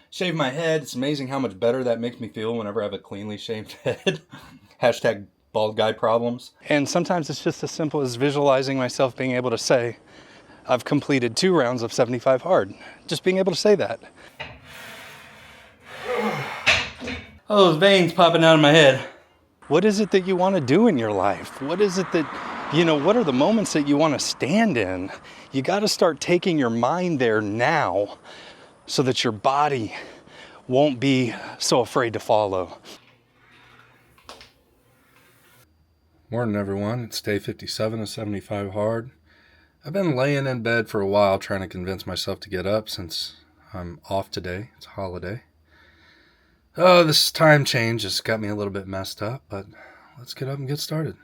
shave my head. It's amazing how much better that makes me feel whenever I have a cleanly shaved head. Hashtag bald guy problems. And sometimes it's just as simple as visualizing myself being able to say, I've completed 2 rounds of 75 hard. Just being able to say that. Oh, those veins popping out of my head. What is it that you want to do in your life? What is it that, what are the moments that you want to stand in? You got to start taking your mind there now so that your body won't be so afraid to follow. Morning, everyone. It's day 57 of 75 hard. I've been laying in bed for a while trying to convince myself to get up since I'm off today. It's a holiday. Oh, this time change has got me a little bit messed up, but let's get up and get started.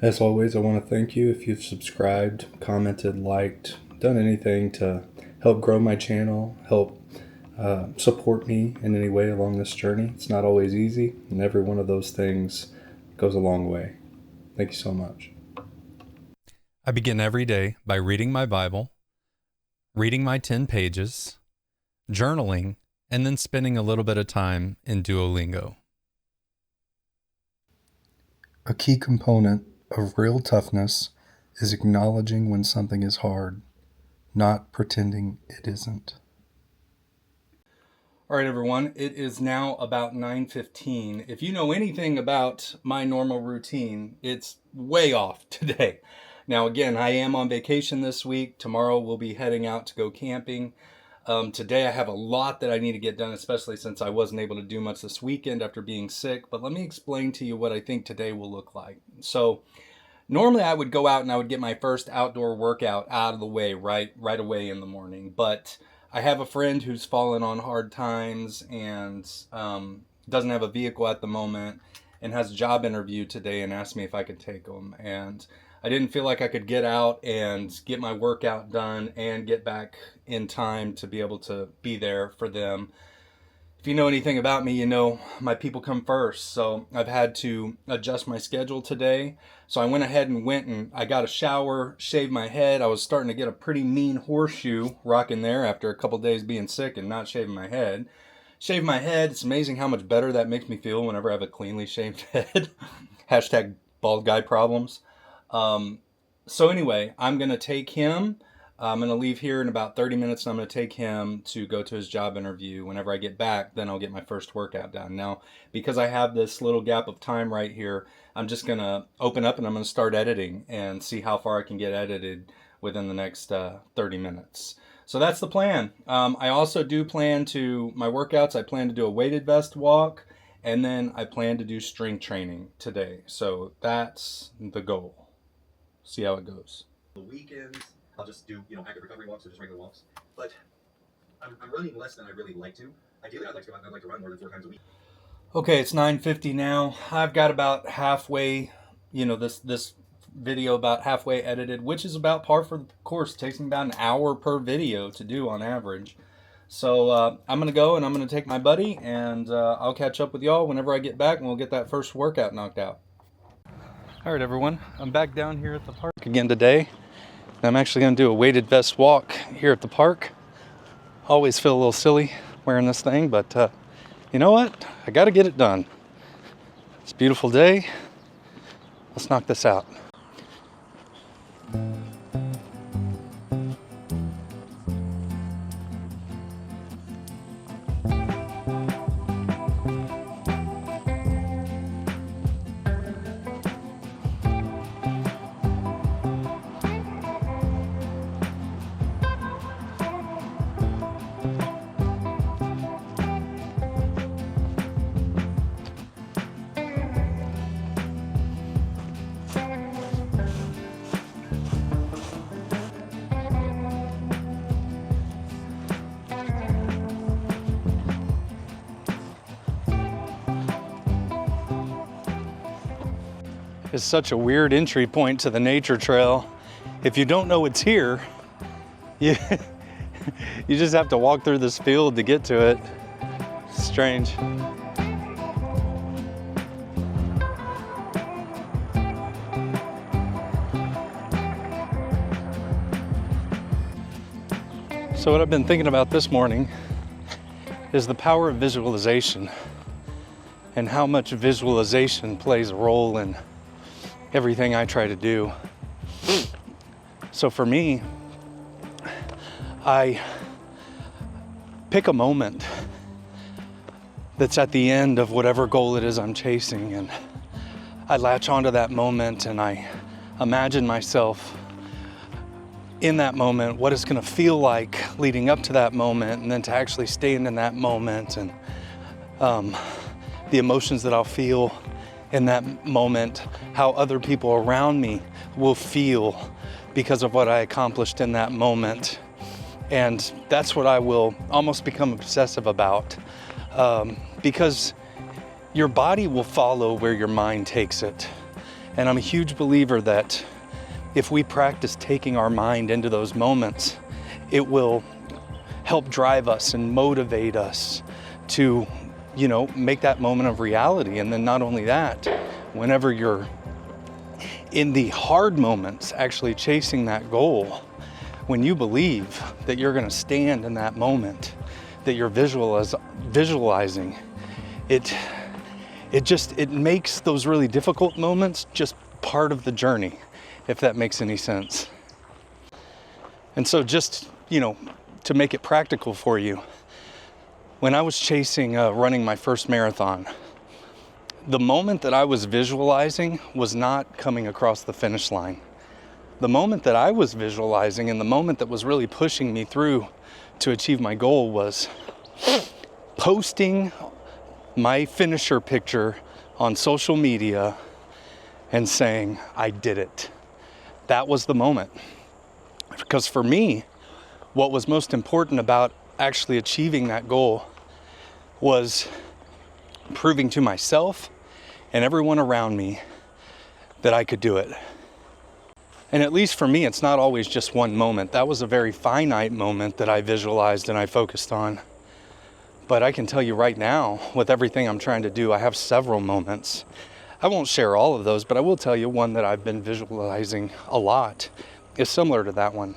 As always, I want to thank you if you've subscribed, commented, liked, done anything to help grow my channel, help support me in any way along this journey. It's not always easy, and every one of those things goes a long way. Thank you so much. I begin every day by reading my Bible, reading my 10 pages, journaling, and then spending a little bit of time in Duolingo. A key component of real toughness is acknowledging when something is hard, not pretending it isn't. All right, everyone, it is now about 9:15. If you know anything about my normal routine, it's way off today. Now, again, I am on vacation this week. Tomorrow we'll be heading out to go camping. Today I have a lot that I need to get done, especially since I wasn't able to do much this weekend after being sick. But let me explain to you what I think today will look like. So normally I would go out and I would get my first outdoor workout out of the way right away in the morning. But I have a friend who's fallen on hard times and doesn't have a vehicle at the moment and has a job interview today and asked me if I could take him. And I didn't feel like I could get out and get my workout done and get back in time to be able to be there for them. If you know anything about me, you know my people come first. So I've had to adjust my schedule today. So I went ahead and I got a shower, shaved my head. I was starting to get a pretty mean horseshoe rocking there after a couple days being sick and not shaving my head. Shaved my head. It's amazing how much better that makes me feel whenever I have a cleanly shaved head. Hashtag bald guy problems. So anyway, I'm going to take him. I'm going to leave here in about 30 minutes and I'm going to take him to go to his job interview. Whenever I get back, then I'll get my first workout done. Now, because I have this little gap of time right here, I'm just going to open up and I'm going to start editing and see how far I can get edited within the next 30 minutes. So that's the plan. I also do plan to, my workouts, I plan to do a weighted vest walk and then I plan to do strength training today. So that's the goal. See how it goes. The weekends, I'll just do, active recovery walks or just regular walks. But I'm running less than I really like to. Ideally, I'd like to run more than 4 times a week. Okay, it's 9:50 now. I've got about halfway, this video about halfway edited, which is about par for the course. It takes me about an hour per video to do on average. So I'm going to go and I'm going to take my buddy and I'll catch up with y'all whenever I get back and we'll get that first workout knocked out. All right, everyone, I'm back down here at the park again today. I'm actually going to do a weighted vest walk here at the park. Always feel a little silly wearing this thing, but you know what? I got to get it done. It's a beautiful day. Let's knock this out. is such a weird entry point to the nature trail. If you don't know it's here, you, you just have to walk through this field to get to it. It's strange. So what I've been thinking about this morning is the power of visualization and how much visualization plays a role in everything I try to do. So for me, I pick a moment that's at the end of whatever goal it is I'm chasing, and I latch onto that moment and I imagine myself in that moment, what it's gonna feel like leading up to that moment, and then to actually stand in that moment, and the emotions that I'll feel in that moment, how other people around me will feel because of what I accomplished in that moment. And that's what I will almost become obsessive about, because your body will follow where your mind takes it. And I'm a huge believer that if we practice taking our mind into those moments, it will help drive us and motivate us to, make that moment of reality. And then not only that, whenever you're in the hard moments, actually chasing that goal, when you believe that you're gonna stand in that moment, that you're visualizing, it makes those really difficult moments just part of the journey, if that makes any sense. And so just, to make it practical for you, when I was chasing running my first marathon, the moment that I was visualizing was not coming across the finish line. The moment that I was visualizing and the moment that was really pushing me through to achieve my goal was posting my finisher picture on social media and saying, I did it. That was the moment. Because for me, what was most important about actually achieving that goal was proving to myself and everyone around me that I could do it. And at least for me, it's not always just one moment. That was a very finite moment that I visualized and I focused on. But I can tell you right now, with everything I'm trying to do, I have several moments. I won't share all of those, but I will tell you one that I've been visualizing a lot is similar to that one.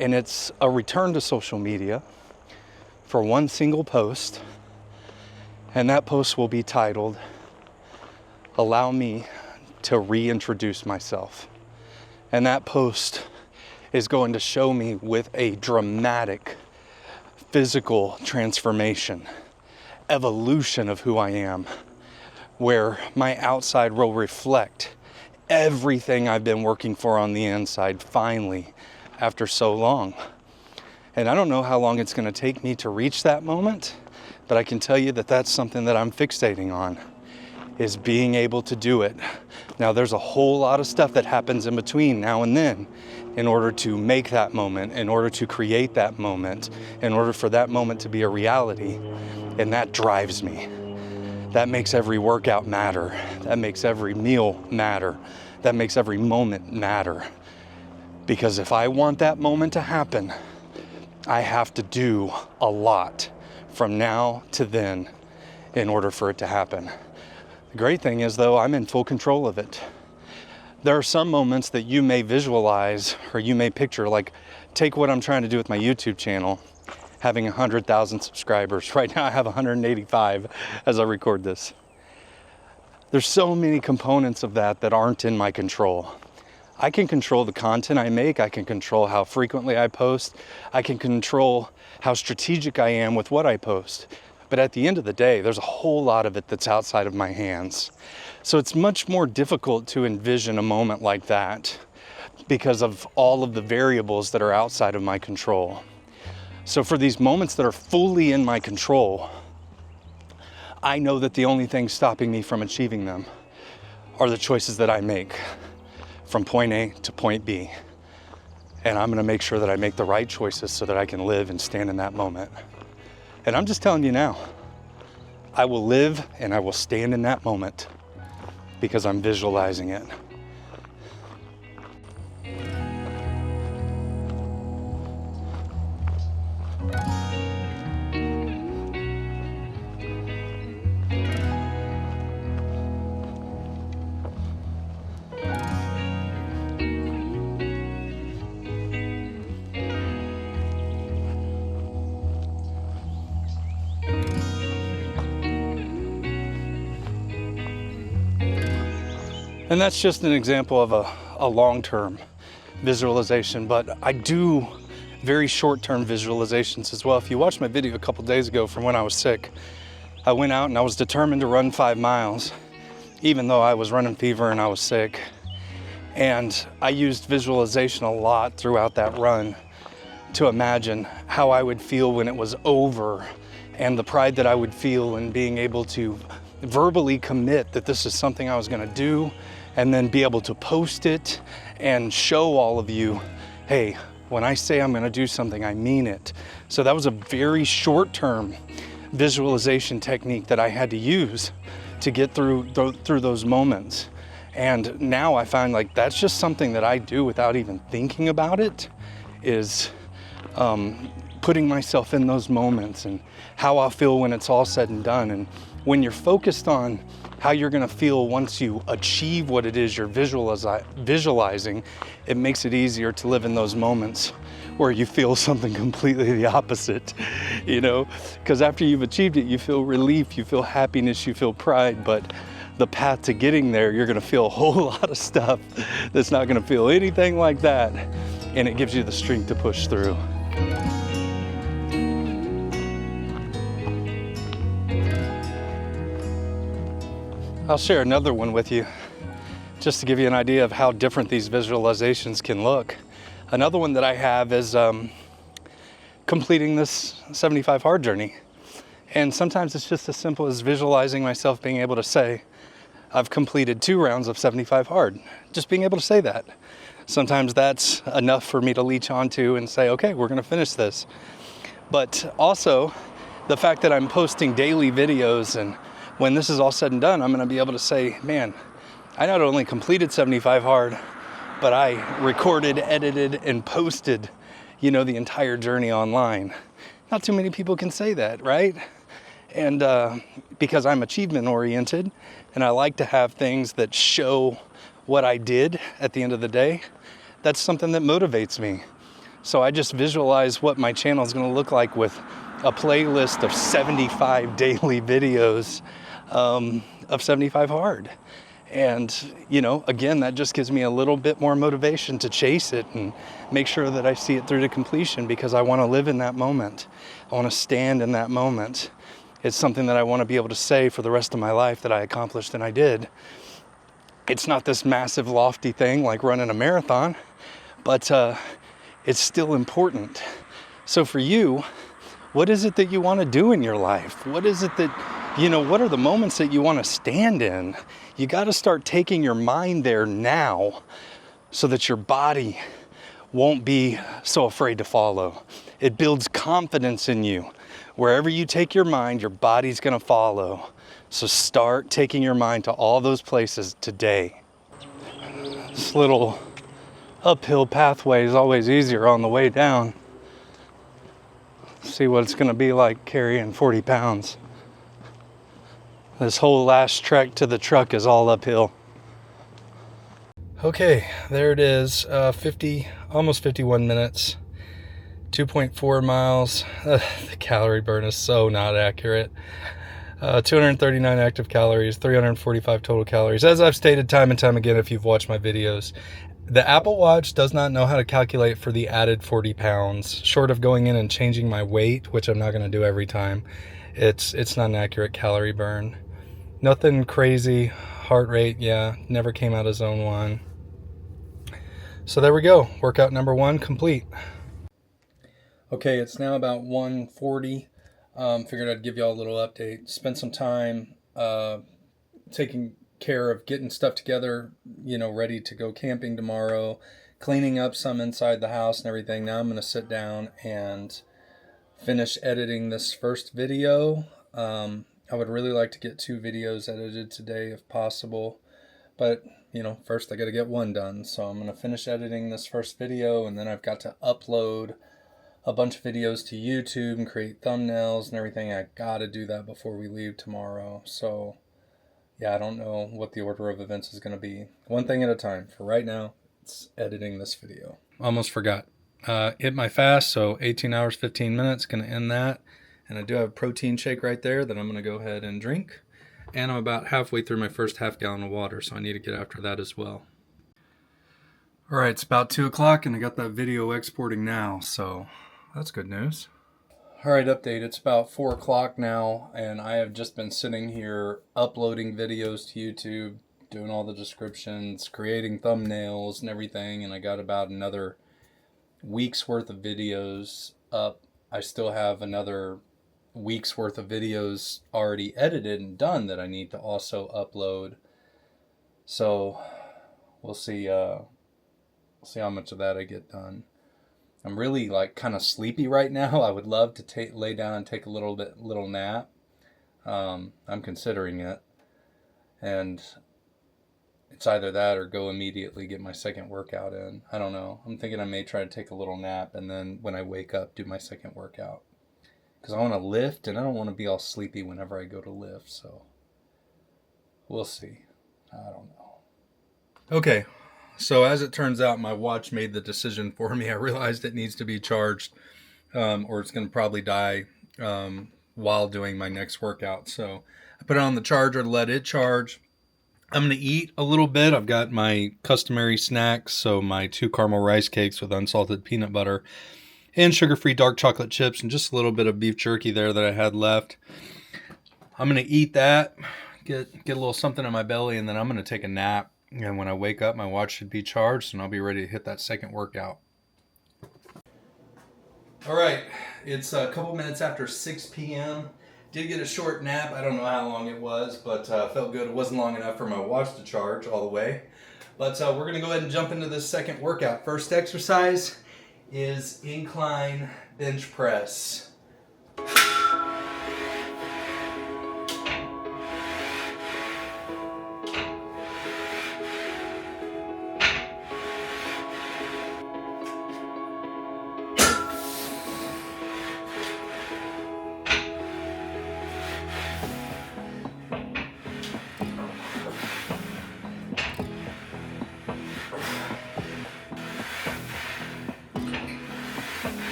And it's a return to social media for one single post. And that post will be titled, Allow Me to Reintroduce Myself. And that post is going to show me with a dramatic physical transformation, evolution of who I am, where my outside will reflect everything I've been working for on the inside finally after so long. And I don't know how long it's going to take me to reach that moment, but I can tell you that that's something that I'm fixating on, is being able to do it. Now, there's a whole lot of stuff that happens in between now and then in order to make that moment, in order to create that moment, in order for that moment to be a reality. And that drives me. That makes every workout matter. That makes every meal matter. That makes every moment matter. Because if I want that moment to happen, I have to do a lot from now to then in order for it to happen. The great thing is, though, I'm in full control of it. There are some moments that you may visualize or you may picture, like take what I'm trying to do with my YouTube channel, having 100,000 subscribers. Right now I have 185 as I record this. There's so many components of that aren't in my control. I can control the content I make. I can control how frequently I post. I can control how strategic I am with what I post. But at the end of the day, there's a whole lot of it that's outside of my hands. So it's much more difficult to envision a moment like that because of all of the variables that are outside of my control. So for these moments that are fully in my control, I know that the only thing stopping me from achieving them are the choices that I make from point A to point B. And I'm gonna make sure that I make the right choices so that I can live and stand in that moment. And I'm just telling you now, I will live and I will stand in that moment. because I'm visualizing it. And that's just an example of a long-term visualization, but I do very short-term visualizations as well. If you watched my video a couple days ago from when I was sick, I went out and I was determined to run 5 miles, even though I was running fever and I was sick. And I used visualization a lot throughout that run to imagine how I would feel when it was over, and the pride that I would feel in being able to verbally commit that this is something I was going to do, and then be able to post it and show all of you, hey, when I say I'm going to do something, I mean it. So that was a very short-term visualization technique that I had to use to get through those moments. And now I find like that's just something that I do without even thinking about it, is putting myself in those moments and how I'll feel when it's all said and done. And when you're focused on how you're gonna feel once you achieve what it is you're visualizing, it makes it easier to live in those moments where you feel something completely the opposite, you know? Because after you've achieved it, you feel relief, you feel happiness, you feel pride, but the path to getting there, you're gonna feel a whole lot of stuff that's not gonna feel anything like that, and it gives you the strength to push through. I'll share another one with you, just to give you an idea of how different these visualizations can look. Another one that I have is completing this 75 hard journey. And sometimes it's just as simple as visualizing myself being able to say, I've completed 2 rounds of 75 hard. Just being able to say that. Sometimes that's enough for me to leech onto and say, okay, we're gonna finish this. But also the fact that I'm posting daily videos, and when this is all said and done, I'm gonna be able to say, man, I not only completed 75 hard, but I recorded, edited, and posted, you know, the entire journey online. Not too many people can say that, right? And because I'm achievement oriented and I like to have things that show what I did at the end of the day, that's something that motivates me. So I just visualize what my channel is gonna look like with a playlist of 75 daily videos of 75 hard. And, you know, again, that just gives me a little bit more motivation to chase it and make sure that I see it through to completion, because I want to live in that moment. I want to stand in that moment. It's something that I want to be able to say for the rest of my life that I accomplished and I did. It's not this massive lofty thing like running a marathon, but it's still important. So for you, what is it that you want to do in your life? What is it that, you know, what are the moments that you want to stand in? You got to start taking your mind there now so that your body won't be so afraid to follow. It builds confidence in you. Wherever you take your mind, your body's going to follow. So start taking your mind to all those places today. This little uphill pathway is always easier on the way down. See what it's going to be like carrying 40 pounds. This whole last trek to the truck is all uphill. Okay, there it is. 50, almost 51 minutes. 2.4 miles. The calorie burn is so not accurate. 239 active calories, 345 total calories. As I've stated time and time again, if you've watched my videos, the Apple Watch does not know how to calculate for the added 40 pounds. Short of going in and changing my weight, which I'm not going to do every time, it's not an accurate calorie burn. Nothing crazy. Heart rate, yeah, never came out of zone 1. So there we go. Workout number 1 complete. Okay, it's now about 1:40. Figured I'd give y'all a little update. Spent some time taking care of getting stuff together, you know, ready to go camping tomorrow, cleaning up some inside the house and everything. Now I'm going to sit down and finish editing this first video. I would really like to get 2 videos edited today if possible. but you know, first I got to get one done. So I'm going to finish editing this first video, and then I've got to upload a bunch of videos to YouTube and create thumbnails and everything. I got to do that before we leave tomorrow. So yeah, I don't know what the order of events is going to be. One thing at a time. For right now, it's editing this video. Almost forgot. Hit my fast, so 18 hours, 15 minutes, going to end that. And I do have a protein shake right there that I'm going to go ahead and drink. And I'm about halfway through my first half gallon of water, so I need to get after that as well. All right, it's about 2 o'clock, and I got that video exporting now, so that's good news. All right, update. It's about 4 o'clock now, and I have just been sitting here uploading videos to YouTube, doing all the descriptions, creating thumbnails and everything, and I got about another week's worth of videos up. I still have another week's worth of videos already edited and done that I need to also upload. So we'll see how much of that I get done. I'm really like kind of sleepy right now. I would love to lay down and take a little nap. I'm considering it, and it's either that or go immediately get my second workout in. I don't know. I'm thinking I may try to take a little nap and then when I wake up do my second workout. Because I want to lift, and I don't want to be all sleepy whenever I go to lift, so we'll see. I don't know. Okay, so as it turns out, my watch made the decision for me. I realized it needs to be charged, or it's going to probably die while doing my next workout. So I put it on the charger to let it charge. I'm going to eat a little bit. I've got my customary snacks, so my 2 caramel rice cakes with unsalted peanut butter, and sugar-free dark chocolate chips, and just a little bit of beef jerky there that I had left. I'm going to eat that, get a little something in my belly, and then I'm going to take a nap. And when I wake up, my watch should be charged, and I'll be ready to hit that second workout. All right, it's a couple minutes after 6 p.m. Did get a short nap. I don't know how long it was, but felt good. It wasn't long enough for my watch to charge all the way. But we're going to go ahead and jump into this second workout. First exercise is incline bench press.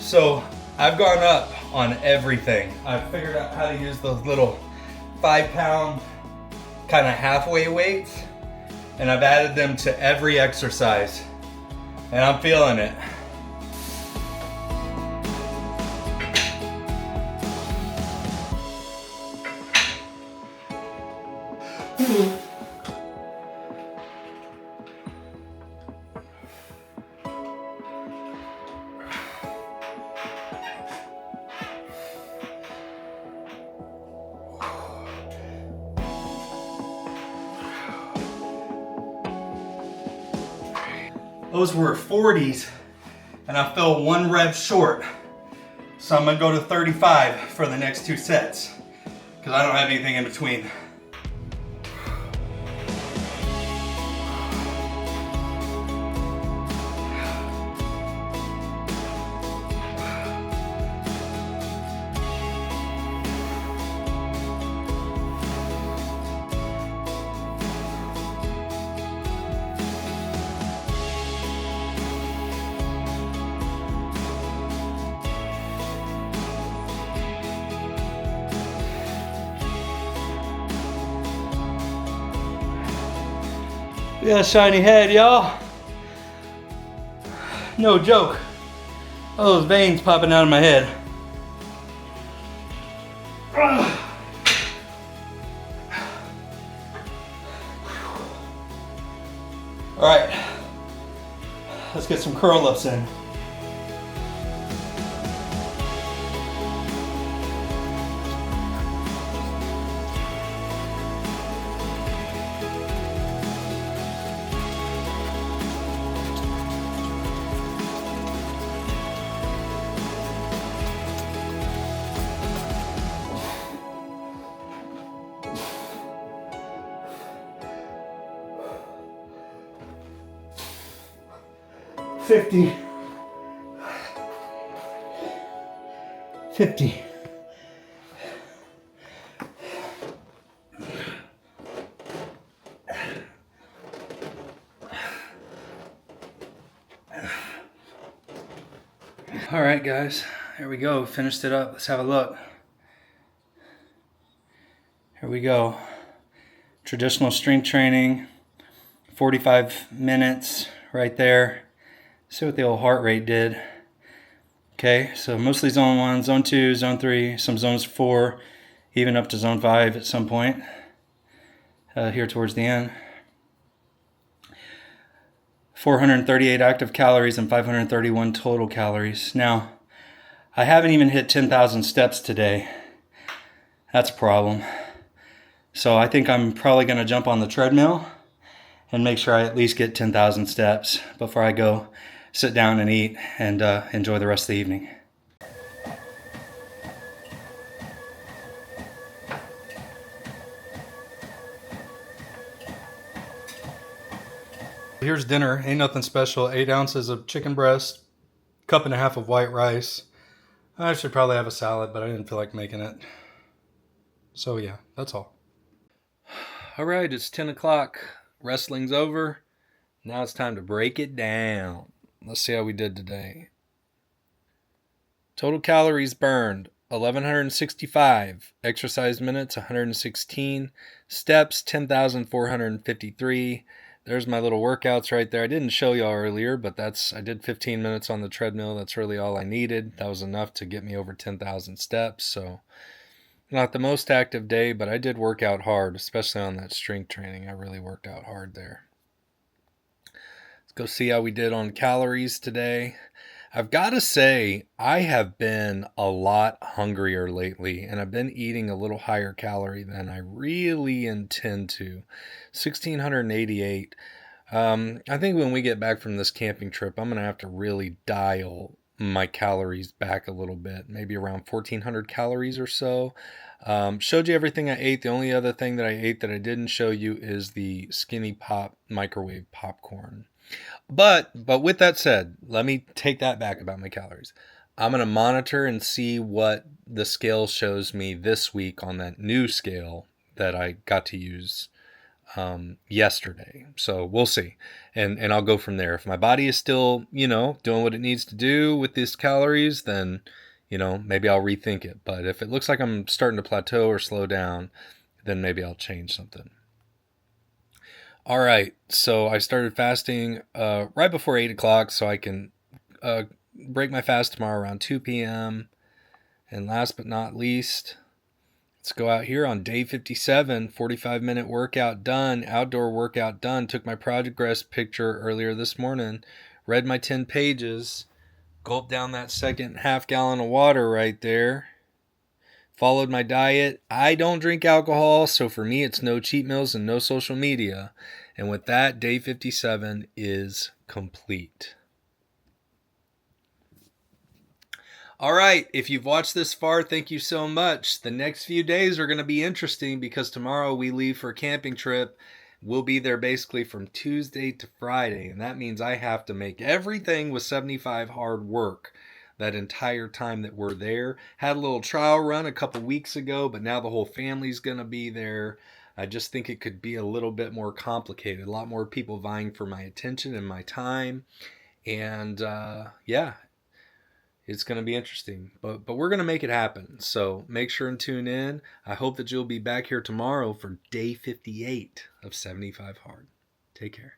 So I've gone up on everything. I've figured out how to use those little 5-pound kind of halfway weights, and I've added them to every exercise, and I'm feeling it. Those were 40s, and I fell 1 rep short. So I'm gonna go to 35 for the next 2 sets, because I don't have anything in between. Yeah, shiny head, y'all. No joke. All those veins popping out of my head. All right, let's get some curl ups in. Fifty. All right, guys, here we go. Finished it up. Let's have a look. Here we go. Traditional strength training, 45 minutes right there. See what the old heart rate did. Okay, so mostly zone 1, zone 2, zone 3, some zones 4, even up to zone 5 at some point here towards the end. 438 active calories and 531 total calories. Now, I haven't even hit 10,000 steps today. That's a problem. So I think I'm probably going to jump on the treadmill and make sure I at least get 10,000 steps before I go sit down and eat and enjoy the rest of the evening. Here's dinner. Ain't nothing special. 8 ounces of chicken breast, 1.5 cups of white rice. I should probably have a salad, but I didn't feel like making it. So yeah, that's all. All right, it's 10 o'clock. Wrestling's over. Now it's time to break it down. Let's see how we did today. Total calories burned, 1,165. Exercise minutes, 116. Steps, 10,453. There's my little workouts right there. I didn't show y'all earlier, but I did 15 minutes on the treadmill. That's really all I needed. That was enough to get me over 10,000 steps. So not the most active day, but I did work out hard, especially on that strength training. I really worked out hard there. Let's go see how we did on calories today. I've got to say, I have been a lot hungrier lately, and I've been eating a little higher calorie than I really intend to. 1,688. I think when we get back from this camping trip, I'm going to have to really dial my calories back a little bit, maybe around 1,400 calories or so. Showed you everything I ate. The only other thing that I ate that I didn't show you is the Skinny Pop microwave popcorn. But with that said, let me take that back about my calories. I'm going to monitor and see what the scale shows me this week on that new scale that I got to use yesterday. So we'll see. And I'll go from there. If my body is still, doing what it needs to do with these calories, then, maybe I'll rethink it. But if it looks like I'm starting to plateau or slow down, then maybe I'll change something. All right, so I started fasting right before 8 o'clock so I can break my fast tomorrow around 2 p.m. And last but not least, let's go out here on day 57, 45-minute workout done, outdoor workout done. Took my progress picture earlier this morning, read my 10 pages, gulped down that second half gallon of water right there. Followed my diet. I don't drink alcohol, so for me it's no cheat meals and no social media. And with that, day 57 is complete. All right, if you've watched this far, thank you so much. The next few days are going to be interesting because tomorrow we leave for a camping trip. We'll be there basically from Tuesday to Friday, and that means I have to make everything with 75 hard work. That entire time that we're there. Had a little trial run a couple weeks ago, but now the whole family's going to be there. I just think it could be a little bit more complicated. A lot more people vying for my attention and my time. And it's going to be interesting. But we're going to make it happen. So make sure and tune in. I hope that you'll be back here tomorrow for day 58 of 75 Hard. Take care.